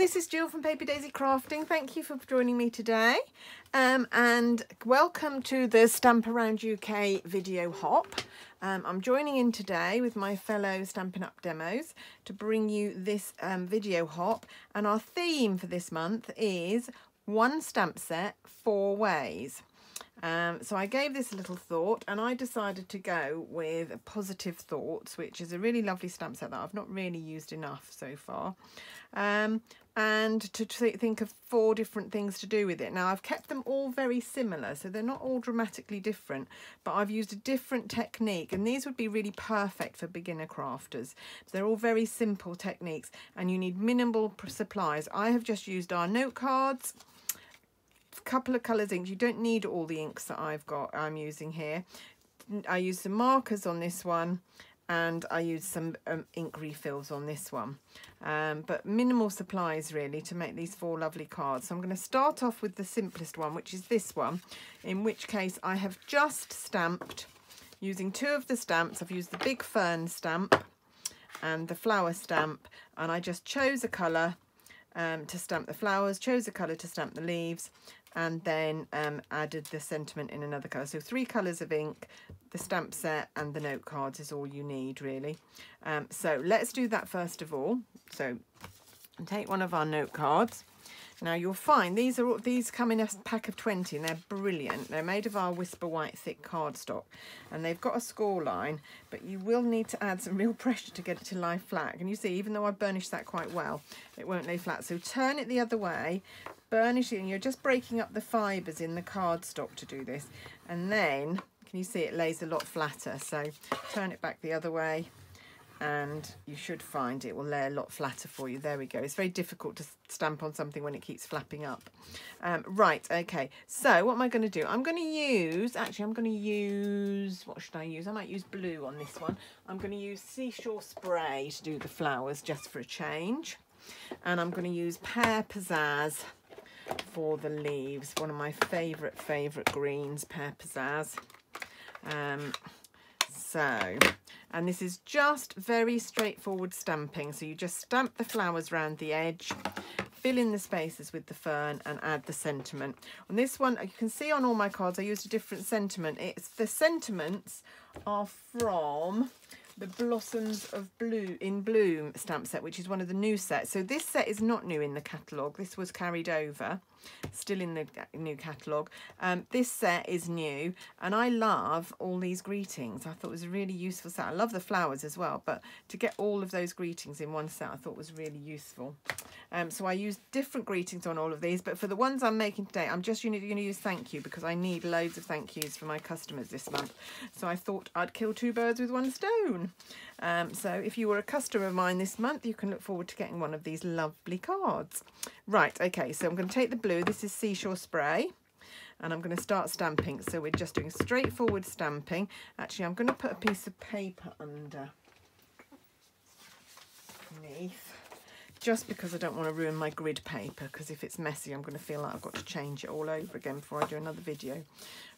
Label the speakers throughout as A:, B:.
A: this is Jill from Paper Daisy Crafting. Thank you for joining me today, and welcome to the Stamp Around UK video hop. I'm joining in today with my fellow Stampin' Up demos to bring you this video hop, and our theme for this month is one stamp set, 4 ways. So I gave this a little thought and I decided to go with Positive Thoughts, which is a really lovely stamp set that I've not really used enough so far, and to think of 4 different things to do with it. Now I've kept them all very similar, so they're not all dramatically different, but I've used a different technique, and these would be really perfect for beginner crafters. They're all very simple techniques and you need minimal supplies. I have just used our note cards, couple of colours inks. You don't need all the inks that I'm using here. I used some markers on this one and I used some ink refills on this one, but minimal supplies really to make these 4 lovely cards. So I'm going to start off with the simplest one, which is this one, in which case I have just stamped using 2 of the stamps. I've used the big fern stamp and the flower stamp, and I just chose a colour to stamp the flowers, chose a colour to stamp the leaves, and then added the sentiment in another colour. So 3 colours of ink, the stamp set and the note cards is all you need really. So let's do that first of all. So take one of our note cards. Now you'll find these come in a pack of 20 and they're brilliant. They're made of our Whisper White thick cardstock and they've got a score line, but you will need to add some real pressure to get it to lie flat. And you see, even though I burnished that quite well, it won't lay flat. So turn it the other way, burnish it, and you're just breaking up the fibres in the cardstock to do this. And then, can you see it lays a lot flatter? So turn it back the other way and you should find it will lay a lot flatter for you. There we go. It's very difficult to stamp on something when it keeps flapping up. Right, okay. So what am I going to do? I'm going to use, what should I use? I might use blue on this one. I'm going to use Seashore Spray to do the flowers just for a change. And I'm going to use Pear Pizzazz for the leaves. One of my favourite greens, Pear Pizzazz. And this is just very straightforward stamping. So you just stamp the flowers around the edge, fill in the spaces with the fern and add the sentiment. On this one, you can see on all my cards I used a different sentiment. The sentiments are from the Blossoms of Blue in Bloom stamp set, which is one of the new sets. So this set is not new in the catalogue. This was carried over, still in the new catalogue. This set is new, and I love all these greetings. I thought it was a really useful set. I love the flowers as well, but to get all of those greetings in one set I thought was really useful. So I used different greetings on all of these, but for the ones I'm making today, I'm just going to use thank you, because I need loads of thank yous for my customers this month. So I thought I'd kill 2 birds with 1 stone. So if you were a customer of mine this month, you can look forward to getting one of these lovely cards. Right, okay, so I'm going to take the blue. This is Seashore Spray, and I'm going to start stamping. So we're just doing straightforward stamping. Actually, I'm going to put a piece of paper underneath, just because I don't want to ruin my grid paper, because if it's messy I'm going to feel like I've got to change it all over again before I do another video.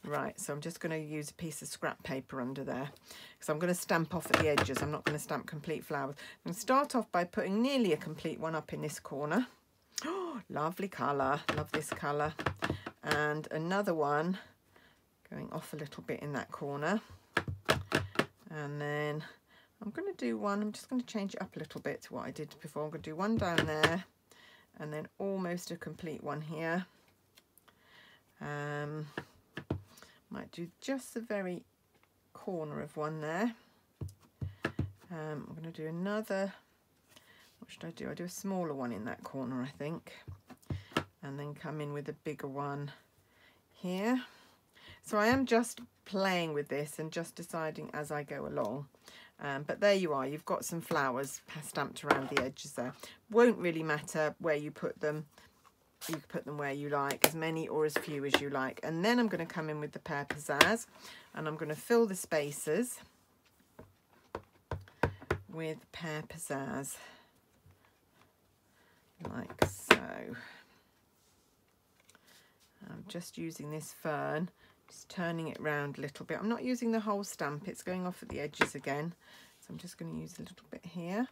A: Right, so I'm just going to use a piece of scrap paper under there, because I'm going to stamp off at the edges. I'm not going to stamp complete flowers. I'm going to start off by putting nearly a complete one up in this corner. Oh, lovely colour, love this colour. And another one going off a little bit in that corner. And then I'm going to do one, I'm just going to change it up a little bit to what I did before. I'm going to do one down there and then almost a complete one here. Might do just the very corner of one there. I'm going to do another, what should I do? I do a smaller one in that corner, I think, and then come in with a bigger one here. So I am just playing with this and just deciding as I go along. But there you are, you've got some flowers stamped around the edges there. Won't really matter where you put them. You can put them where you like, as many or as few as you like. And then I'm going to come in with the Pear Pizzazz and I'm going to fill the spaces with Pear Pizzazz, like so. I'm just using this fern, just turning it round a little bit. I'm not using the whole stamp, it's going off at the edges again. So I'm just going to use a little bit here.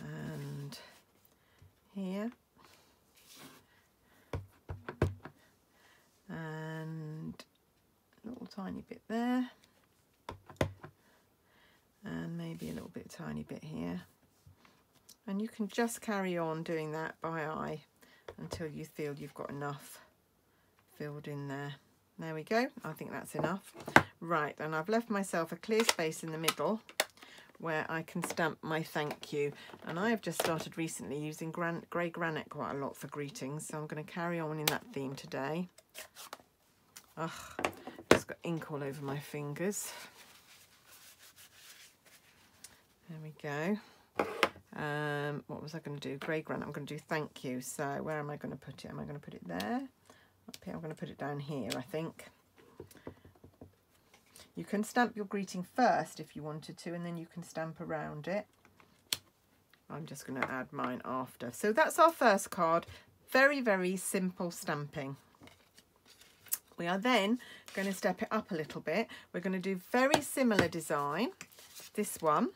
A: And tiny bit there, and maybe a little bit, tiny bit here. And you can just carry on doing that by eye until you feel you've got enough filled in there. There we go. I think that's enough. Right, and I've left myself a clear space in the middle where I can stamp my thank you. And I have just started recently using grey granite quite a lot for greetings, so I'm going to carry on in that theme today. Ugh, just got ink all over my fingers. There we go. What was I going to do? Grey granite. I'm going to do thank you. So where am I going to put it? Am I going to put it there? Up here. I'm going to put it down here, I think. You can stamp your greeting first if you wanted to, and then you can stamp around it. I'm just going to add mine after. So that's our first card. Very, very simple stamping. We are then going to step it up a little bit. We're going to do very similar design, this one,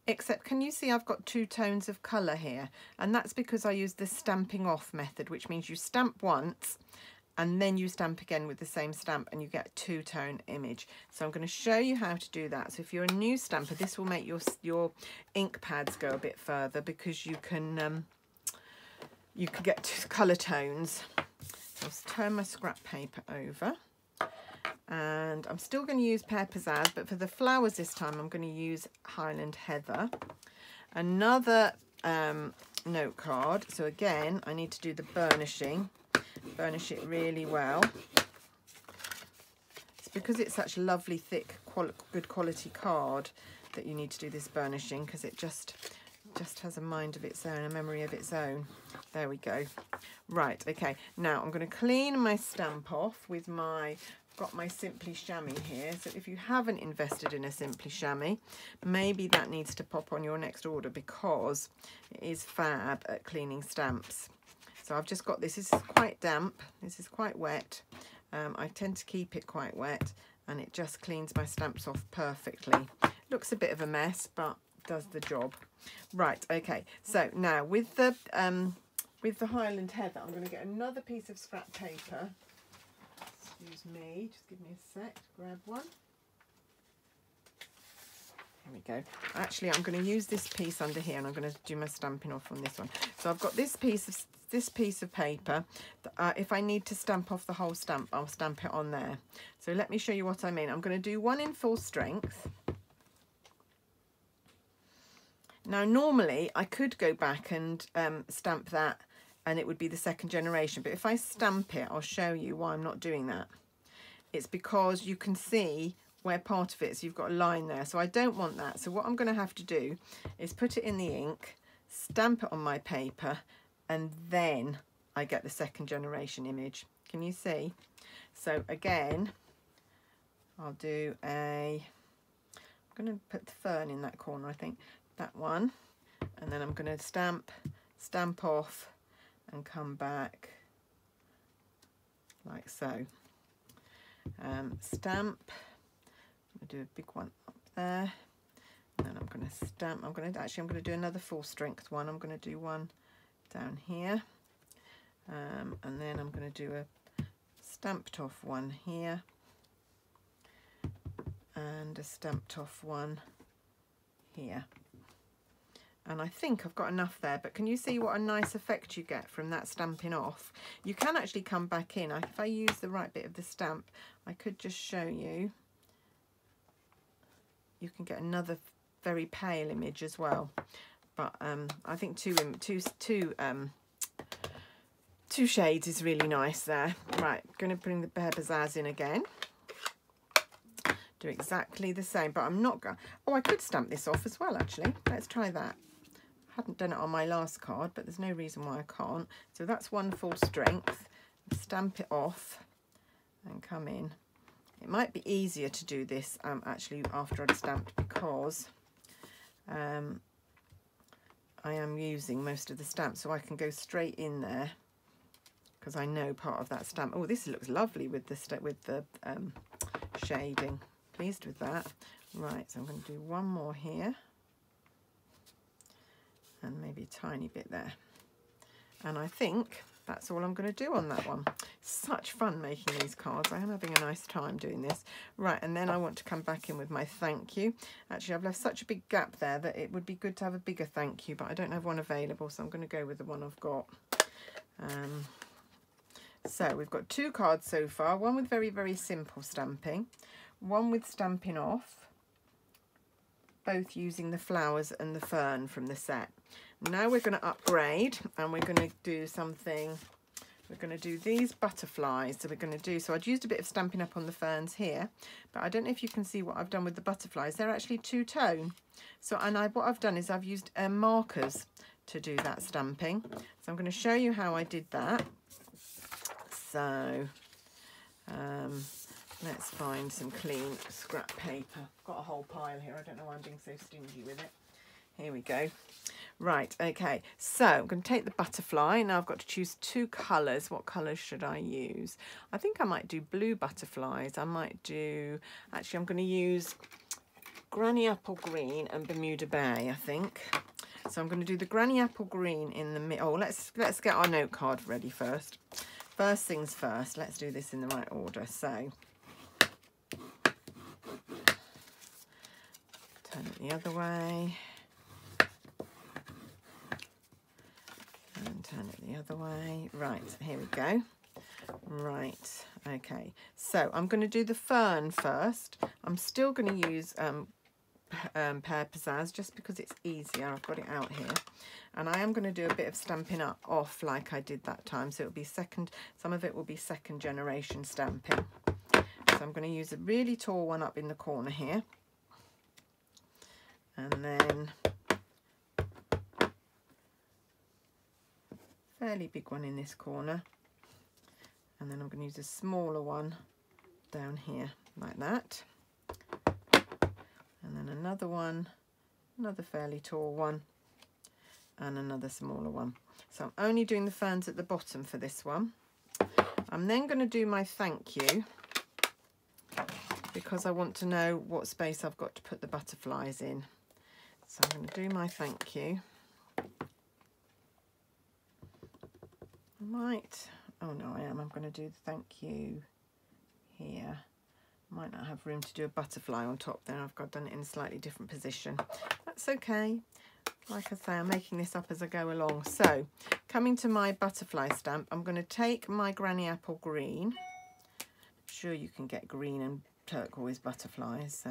A: except can you see I've got 2 tones of colour here? And that's because I use the stamping off method, which means you stamp once and then you stamp again with the same stamp and you get a 2-tone image. So I'm going to show you how to do that. So if you're a new stamper, this will make your ink pads go a bit further because you can get 2 colour tones. So I'll turn my scrap paper over, and I'm still going to use Pear Pizzazz, but for the flowers this time I'm going to use Highland Heather. Another note card. So again, I need to do the burnishing. Burnish it really well. It's because it's such a lovely, thick, good quality card that you need to do this burnishing, because it just has a mind of its own, a memory of its own. There we go. Right, okay. Now I'm going to clean my stamp off with got my Simply Chamois here. So if you haven't invested in a Simply Chamois, maybe that needs to pop on your next order, because it is fab at cleaning stamps. So I've just got this. This is quite damp. This is quite wet. I tend to keep it quite wet, and it just cleans my stamps off perfectly. Looks a bit of a mess, but does the job. Right, okay. So now with the Highland Heather, I'm going to get another piece of scrap paper. Excuse me, just give me a sec to grab one. Here we go. Actually, I'm going to use this piece under here, and I'm going to do my stamping off on this one. So I've got this piece of paper. If I need to stamp off the whole stamp, I'll stamp it on there. So let me show you what I mean. I'm going to do one in full strength. Now normally I could go back and stamp that, and it would be the second generation, but if I stamp it, I'll show you why I'm not doing that. It's because you can see where part of it is, you've got a line there, so I don't want that. So what I'm going to have to do is put it in the ink, stamp it on my paper, and then I get the second generation image. Can you see? So again, I'm going to put the fern in that corner, I think, that one, and then I'm going to stamp off and come back like so. Stamp. I'm going to do a big one up there, and then I'm going to stamp. I'm going to do another full strength one. I'm going to do one down here, and then I'm going to do a stamped off one here, and a stamped off one here. And I think I've got enough there, but can you see what a nice effect you get from that stamping off? You can actually come back in. If I use the right bit of the stamp, I could just show you. You can get another very pale image as well. But I think two shades is really nice there. Right, going to bring the Pear Pizzazz in again. Do exactly the same, but I'm not going. Oh, I could stamp this off as well, actually. Let's try that. Hadn't done it on my last card, but there's no reason why I can't. So that's one full strength. Stamp it off and come in. It might be easier to do this actually after I've stamped, because I am using most of the stamp, so I can go straight in there because I know part of that stamp. Oh, this looks lovely with the shading. Pleased with that. Right, so I'm going to do one more here, and maybe a tiny bit there, and I think that's all I'm going to do on that one. such fun making these cards. I am having a nice time doing this. Right, and then I want to come back in with my thank you. Actually, I've left such a big gap there that it would be good to have a bigger thank you, but I don't have one available, so I'm going to go with the one I've got. So we've got 2 cards so far, one with very, very simple stamping, one with Stampin' Off, both using the flowers and the fern from the set. Now we're going to upgrade and we're going to do something. We're going to do these butterflies. So we're going to do, so I'd used a bit of Stampin' Up on the ferns here, but I don't know if you can see what I've done with the butterflies. They're actually 2-tone. So, and what I've done is I've used markers to do that stamping. So I'm going to show you how I did that. So let's find some clean scrap paper. I've got a whole pile here. I don't know why I'm being so stingy with it. Here we go. Right, okay, so I'm going to take the butterfly. Now I've got to choose 2 colours. What colours should I use? I think I might do blue butterflies. I might do, actually I'm going to use Granny Apple Green and Bermuda Bay, I think. So I'm going to do the Granny Apple Green in the middle. Oh, let's get our note card ready first. First things first, let's do this in the right order. So turn it the other way. And turn it the other way. Right, here we go. Right, okay. So I'm going to do the fern first. I'm still going to use Pear Pizzazz just because it's easier. I've got it out here. And I am going to do a bit of Stampin' Up off like I did that time. So it'll be some of it will be 2nd generation stamping. So I'm going to use a really tall one up in the corner here. And then fairly big one in this corner, and then I'm going to use a smaller one down here like that, and then another one, another fairly tall one, and another smaller one. So I'm only doing the ferns at the bottom for this one. I'm then going to do my thank you because I want to know what space I've got to put the butterflies in. So I'm going to do my thank you. Oh no, I'm going to do the thank you here. Might not have room to do a butterfly on top there. I've done it in a slightly different position. That's okay. Like I say, I'm making this up as I go along. So coming to my butterfly stamp, I'm going to take my Granny Apple Green. I'm sure you can get green and turquoise butterflies. So,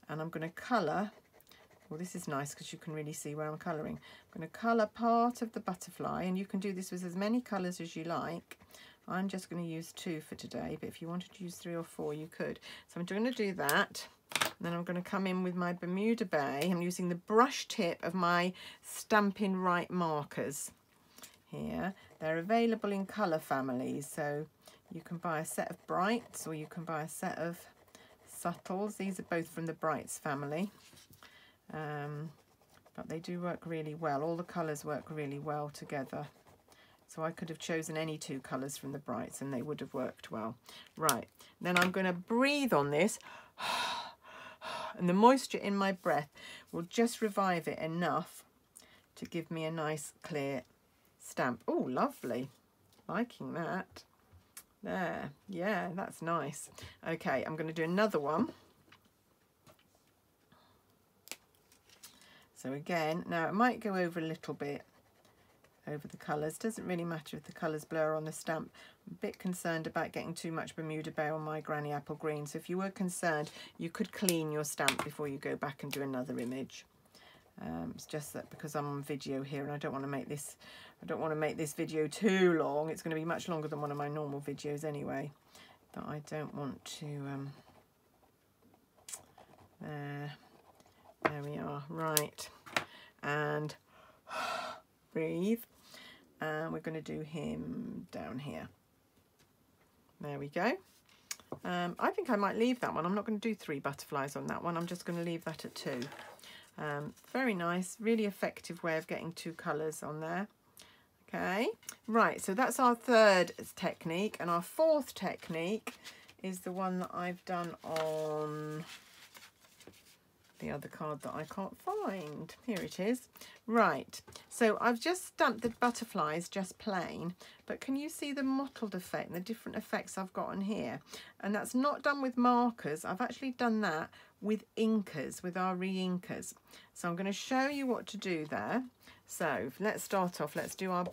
A: and I'm going to colour. Well, this is nice because you can really see where I'm colouring. I'm going to colour part of the butterfly, and you can do this with as many colours as you like. I'm just going to use 2 for today, but if you wanted to use 3 or 4, you could. So I'm going to do that. And then I'm going to come in with my Bermuda Bay. I'm using the brush tip of my Stampin' Right markers here. They're available in colour families, so you can buy a set of brights or you can buy a set of subtles. These are both from the brights family. But they do work really well. All the colours work really well together. So I could have chosen any 2 colours from the brights and they would have worked well. Right, then I'm going to breathe on this and the moisture in my breath will just revive it enough to give me a nice clear stamp. Oh, lovely. Liking that. There, yeah, that's nice. Okay, I'm going to do another one. So again, now it might go over a little bit over the colours. Doesn't really matter if the colours blur on the stamp. I'm a bit concerned about getting too much Bermuda Bay on my Granny Apple Green. So if you were concerned, you could clean your stamp before you go back and do another image. It's just that because I'm on video here and I don't want to make this video too long. It's going to be much longer than one of my normal videos anyway. But I don't want to there we are. Right, and breathe, and we're going to do him down here. There we go. I think I might leave that one. I'm not going to do 3 butterflies on that one. I'm just going to leave that at 2. Very nice, really effective way of getting 2 colours on there. Okay, right, so that's our 3rd technique, and our 4th technique is the one that I've done on the other card that I can't find. Here it is. Right, So I've just stamped the butterflies just plain, but can you see the mottled effect and the different effects I've got on here? And that's not done with markers. I've actually done that with inkers, with our re-inkers. So I'm going to show you what to do there. So let's start off. Let's do our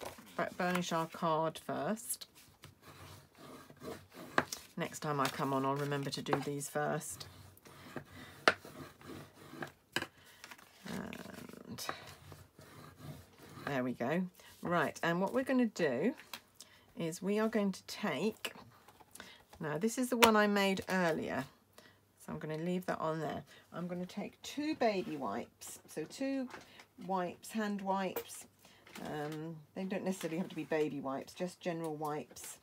A: burnish our card first. Next time I come on, I'll remember to do these first. And there we go. Right, and what we're going to do is we are going to take, now this is the one I made earlier, so I'm going to leave that on there. I'm going to take 2 baby wipes, so 2 wipes, hand wipes. They don't necessarily have to be baby wipes, just general wipes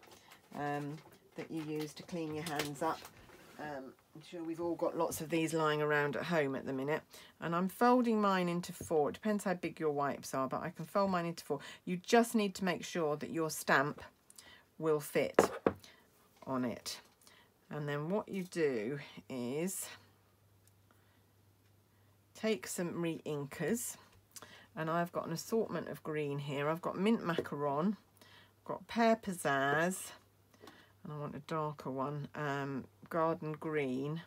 A: that you use to clean your hands up. I'm sure we've all got lots of these lying around at home at the minute. And I'm folding mine into 4. It depends how big your wipes are, but I can fold mine into 4. You just need to make sure that your stamp will fit on it. And then what you do is take some re-inkers. And I've got an assortment of green here. I've got mint macaron, I've got pear pizzazz, and I want a darker one, garden green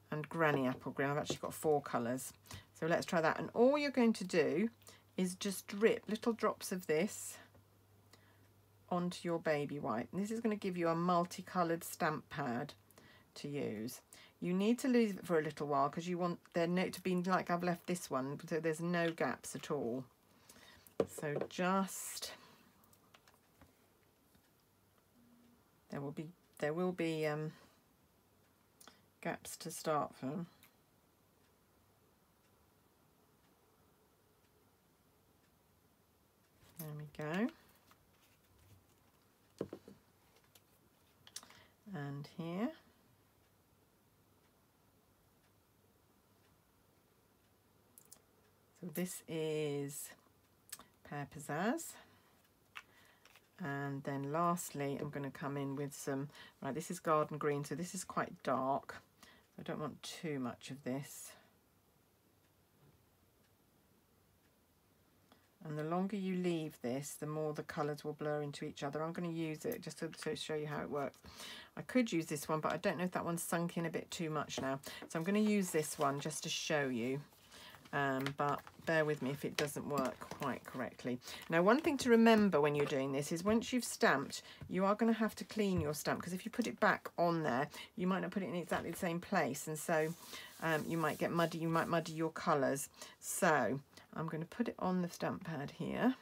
A: and granny apple green. I've actually got 4 colours. So let's try that. And all you're going to do is just drip little drops of this onto your baby wipe. And this is going to give you a multicoloured stamp pad to use. You need to leave it for a little while because you want their note to be like I've left this one, so there's no gaps at all. So just, there will be gaps to start from. There we go. And here. So this is pear pizzazz. And then lastly, I'm going to come in with some, right, this is garden green, so this is quite dark. I don't want too much of this. And the longer you leave this, the more the colours will blur into each other. I'm going to use it just to show you how it works. I could use this one, but I don't know if that one's sunk in a bit too much now. So I'm going to use this one just to show you. But bear with me if it doesn't work quite correctly. Now, one thing to remember when you're doing this is once you've stamped, you are going to have to clean your stamp, because if you put it back on there, you might not put it in exactly the same place, and so you might get muddy, you might muddy your colours. So I'm going to put it on the stamp pad here,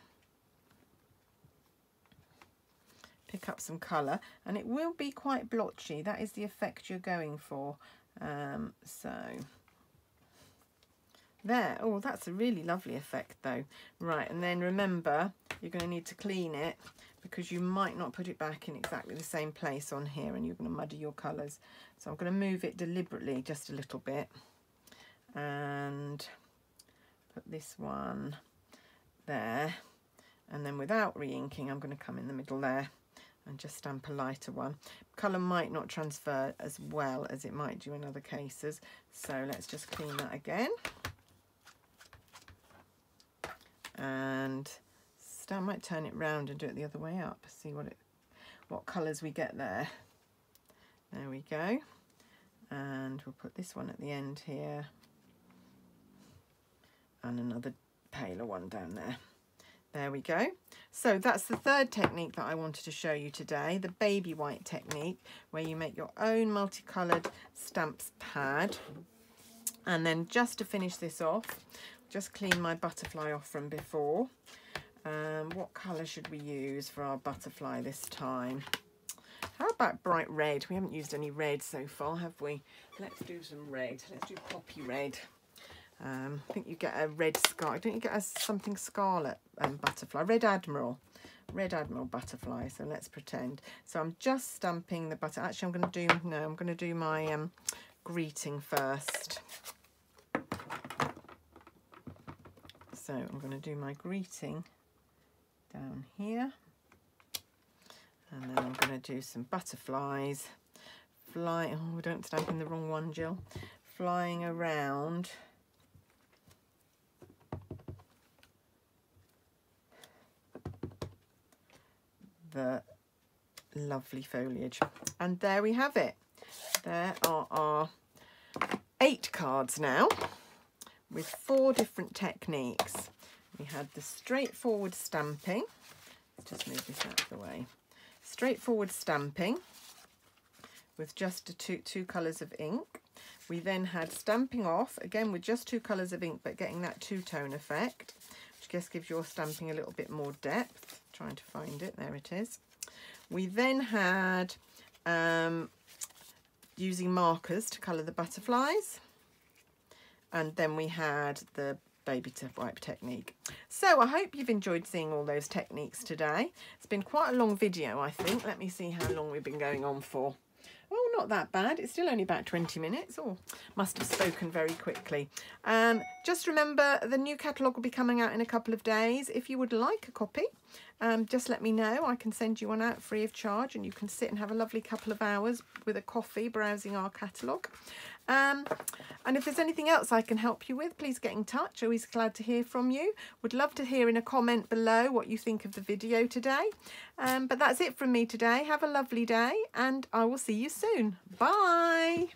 A: pick up some colour, and it will be quite blotchy. That is the effect you're going for. So there, oh, that's a really lovely effect though. Right, and then remember, you're going to need to clean it because you might not put it back in exactly the same place on here, and you're going to muddy your colours. So I'm going to move it deliberately just a little bit and put this one there, and then without re-inking, I'm going to come in the middle there and just stamp a lighter one. Colour might not transfer as well as it might do in other cases, so let's just clean that again. And I might turn it round and do it the other way up, see what colours we get there. There we go. And we'll put this one at the end here, and another paler one down there. There we go. So that's the third technique that I wanted to show you today, the baby white technique, where you make your own multicoloured stamps pad. And then just to finish this off, just clean my butterfly off from before. What colour should we use for our butterfly this time? How about bright red? We haven't used any red so far, have we? Let's do some red. Let's do poppy red. I think you get a red scarlet. Don't you get something scarlet butterfly? Red Admiral butterfly. So let's pretend. So I'm just stamping the butter. Actually, I'm going to do my greeting first. So I'm going to do my greeting down here, and then I'm going to do some butterflies flying. Oh, don't stamp in the wrong one, Jill. Flying around the lovely foliage. And there we have it. There are our 8 cards now with 4 different techniques. We had the straightforward stamping. Let's just move this out of the way. Straightforward stamping with just two colours of ink. We then had stamping off, again with just 2 colours of ink, but getting that two-tone effect, which I guess gives your stamping a little bit more depth. Trying to find it, there it is. We then had using markers to colour the butterflies, and then we had the baby to wipe technique. So I hope you've enjoyed seeing all those techniques today. It's been quite a long video, I think. Let me see how long we've been going on for. Oh, not that bad. It's still only about 20 minutes. Oh, must have spoken very quickly. Just remember, the new catalogue will be coming out in a couple of days. If you would like a copy, just let me know. I can send you one out free of charge, and you can sit and have a lovely couple of hours with a coffee browsing our catalogue. And if there's anything else I can help you with, please get in touch. Always glad to hear from you. Would love to hear in a comment below what you think of the video today. But that's it from me today. Have a lovely day, and I will see you soon. Bye.